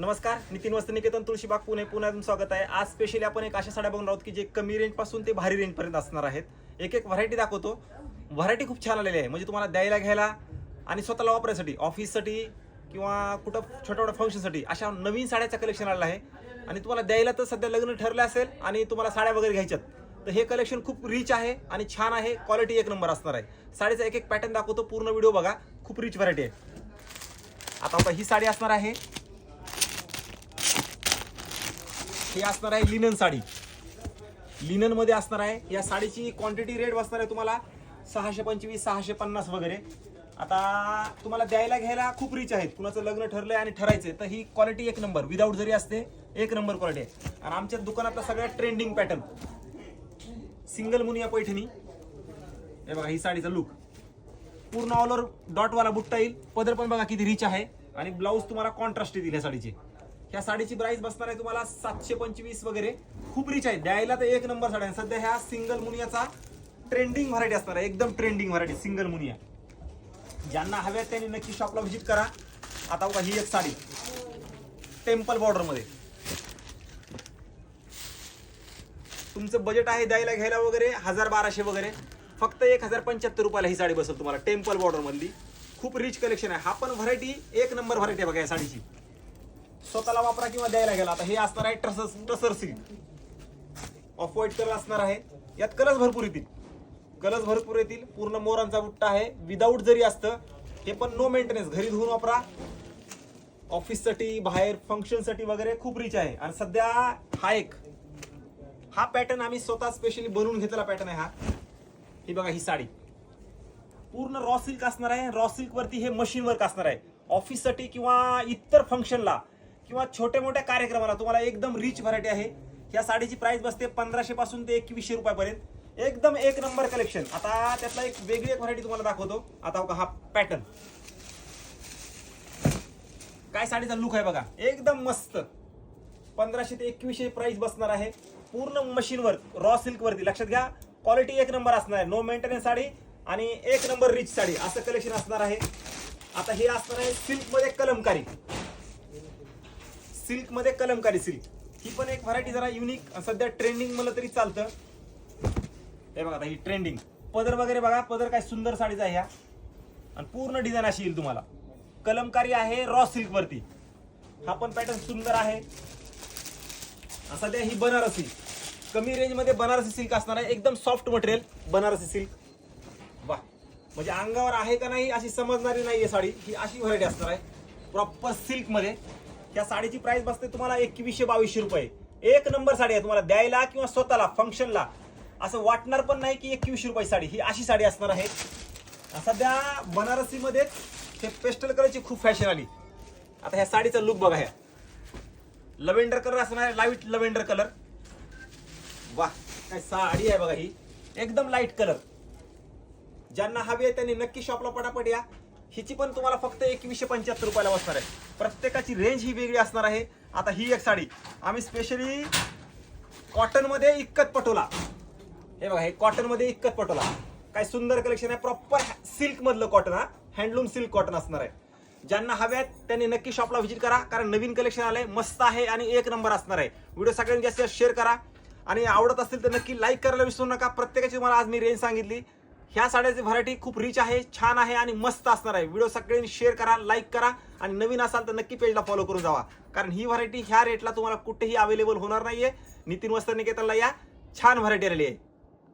नमस्कार, नितीन वस्त्र निकेतन तुळशीबाग पुणे पुन्हा स्वागत आहे। आज स्पेशली आपण एक अशा साड्या बघणार आहोत की जे कमी रेंज पासून ते भारी रेंज पर्यंत असणार आहेत। एक एक व्हरायटी दाखवतो। व्हरायटी खूप छान आलेली आहे, म्हणजे तुम्हाला द्यायला घ्यायला आणि स्वतःला वापरायसाठी, ऑफिससाठी किंवा कुठं छोट्या छोट्या फंक्शनसाठी अशा नवीन साड्याचं कलेक्शन आलेलं आहे। आणि तुम्हाला द्यायला तर सध्या लग्न ठरलं असेल आणि तुम्हाला साड्या वगैरे घ्यायच्यात, तर हे कलेक्शन खूप रिच आहे आणि छान आहे, क्वालिटी एक नंबर असणार आहे। साडीचा एक एक पॅटर्न दाखवतो, पूर्ण व्हिडिओ बघा, खूप रिच व्हरायटी आहे। आता ही साडी असणार आहे, ही असणार आहे लिनन साडी, लिनन मध्ये असणार आहे। या साडीची क्वांटिटी रेट बसणार आहे तुम्हाला 625 650 वगैरे। आता तुम्हाला द्यायला घ्यायला खूप रिच आहेत, कुणाचं लग्न ठरलंय आणि ठरायचंय तर ही क्वालिटी एक नंबर विदाऊट जरी असते, एक नंबर क्वालिटी आहे। आणि आमच्या दुकानातला सगळ्यात trending pattern single Muniya Paithani. हे बघा, ही साडीचा लुक पूर्ण ऑल ओव्हर डॉट वाला बुट्टा येईल, पदर पण बघा किती रिच आहे आणि ब्लाऊज तुम्हाला कॉन्ट्रास्ट येईल या साडीची। ह्या साडीची प्राइस बसणार आहे तुम्हाला 725 वगैरे, खूप रिच आहे, द्यायला तर एक नंबर साड्या। सध्या ह्या सिंगल मुनियाचा ट्रेंडिंग व्हरायटी असणार आहे, एकदम ट्रेंडिंग व्हरायटी सिंगल मुनिया। ज्यांना हव्यात त्यांनी नक्की शॉपला व्हिजिट करा। आता बघा, ही एक साडी टेम्पल बॉर्डर मध्ये, तुमचं बजेट आहे द्यायला घ्यायला वगैरे 1000-1200 वगैरे, फक्त 1075 रुपयाला ही साडी बसेल तुम्हाला, टेम्पल बॉर्डर मधली। खूप रिच कलेक्शन आहे, हा पण व्हरायटी एक नंबर व्हरायटी आहे बघा या साडीची, स्वतःला वापरा किंवा द्यायला गेला। आता हे असणार आहे टसर सिल्क, ऑफ व्हाईट कलर असणार आहे। यात कलर्स भरपूर येतील, पूर्ण मोरांचा बुट्टा आहे, विदाऊट जरी असतं, हे पण नो मेंटेनन्स, घरी धुवून वापरा, ऑफिससाठी बाहेर फंक्शनसाठी वगैरे खूप रिच आहे। आणि सध्या हा पॅटर्न आम्ही स्वतः स्पेशली बनवून घेतलेला पॅटर्न आहे हा। ही बघा, ही साडी पूर्ण रॉ सिल्क असणार आहे, रॉ सिल्क वरती हे मशीन वर्क असणार आहे। ऑफिससाठी किंवा इतर फंक्शनला किंवा छोट्या मोठ्या कार्यक्रमाला तुम्हाला एकदम रिच व्हरायटी आहे। या साडीची प्राइस बसते 1500 पासून ते 2100 रुपयापर्यंत, एकदम एक नंबर कलेक्शन। आता त्यातला एक वेगळी व्हरायटी तुम्हाला दाखवतो। आता बघा, हा पॅटर्न काय साडीचा लुक आहे बघा, एकदम मस्त। 1500 ते 2100 प्राइस बसणार आहे, पूर्ण मशीन वर्क रॉ सिल्क वरती। लक्षात घ्या, क्वालिटी एक नंबर असणार आहे, नो मेंटेनन्स साडी आणि एक नंबर रिच साडी, असं कलेक्शन असणार आहे। आता हे असणार आहे सिल्क मध्ये कलमकारी, सिल्क मध्ये कलमकारी सिल्क, ही पण एक व्हरायटी जरा युनिक, सध्या ट्रेंडिंग मला तरी चालतं। हे बघा, आता ही ट्रेंडिंग पदर वगैरे बघा, पदर काय सुंदर साडीचा आहे ह्या, आणि पूर्ण डिझाईन अशी येईल तुम्हाला, कलमकारी आहे रॉ सिल्क वरती। हा पण पॅटर्न सुंदर आहे। सध्या ही बनारसी, कमी रेंज मध्ये बनारसी सिल्क असणार आहे, एकदम सॉफ्ट मटेरियल बनारसी सिल्क। वाह, म्हणजे अंगावर आहे का नाही अशी समजणारी नाहीये साडी, ही अशी व्हरायटी असणार आहे प्रॉपर सिल्क मध्ये। या साडीची प्राइस बसते तुम्हाला 2100-2200 रुपये, एक नंबर साडी आहे, तुम्हाला द्यायला किंवा स्वतःला फंक्शनला असं वाटणार पण नाही की 2100 रुपये साडी, ही अशी साडी असणार आहे। सध्या बनारसी मध्ये हे पेस्टल कलरची खूप फॅशन आली। आता ह्या साडीचा लुक बघा, ह्या लव्हेंडर कलर असणार आहे, लाईट लव्हेंडर कलर। वाह, काय साडी आहे बघा, ही एकदम लाईट कलर। ज्यांना हवी आहे त्यांनी नक्की शॉपला पटापट या। हिची पण तुम्हाला फक्त 2175 रुपयाला बसणार आहे, प्रत्येकाची रेंज ही वेगळी असणार आहे। आता ही एक साडी आम्ही स्पेशली कॉटन मध्ये इक्कत पटोला, हे बघा, हे कॉटन मध्ये इक्कत पटोला, काय सुंदर कलेक्शन आहे, प्रॉपर सिल्क मधलं कॉटन, हा हँडलूम सिल्क कॉटन असणार आहे। ज्यांना हव्यात त्यांनी नक्की शॉपला व्हिजिट करा, कारण नवीन कलेक्शन आलंय, मस्त आहे आणि एक नंबर असणार आहे। व्हिडिओ सगळ्यांनी जास्तीत जास्त शेअर करा आणि आवडत असेल तर नक्की लाईक करायला विसरू नका। प्रत्येकाची तुम्हाला आज मी रेंज सांगितली। ह्या साड्याची व्हरायटी खूप रिच आहे, छान आहे आणि मस्त असणार आहे। व्हिडिओ सगळ्यांनी शेअर करा, लाईक करा आणि नवीन असाल तर नक्की पेजला फॉलो करून जावा, कारण ही व्हरायटी ह्या रेटला तुम्हाला कुठेही अवेलेबल होणार नाहीये। नितीन वस्त्र निकेतनला या, छान व्हरायटी आलेली आहे।